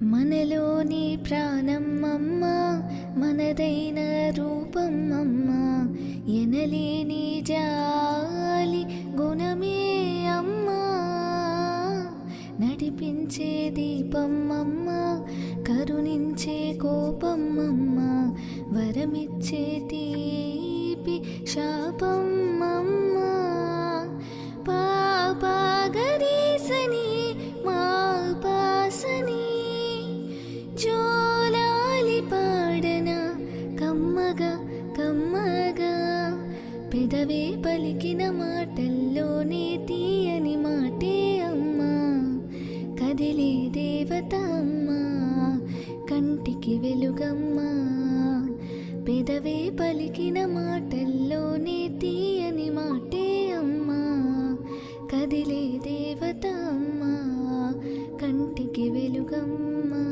మనలోని ప్రాణం అమ్మ, మనదైన రూపం అమ్మ, ఎనలేని జాలి గుణమే అమ్మ, నడిపించే దీపం అమ్మ, కరుణించే కోపం అమ్మ, వరమిచ్చే తీపి శాపం అమ్మ. పాపగరీసని మా పాసని జోలాలి పాడన కమ్మగా కమ్మగా, పెదవే పలికిన మాటల్లోనే తీయని మాటే అమ్మా, కదిలే దేవత అమ్మా, కంటికి వెలుగమ్మా. పెదవే పలికిన మాటల్లోనే తీయని మాటే అమ్మా, కదిలే దేవత అమ్మా, కంటికి వెలుగమ్మా.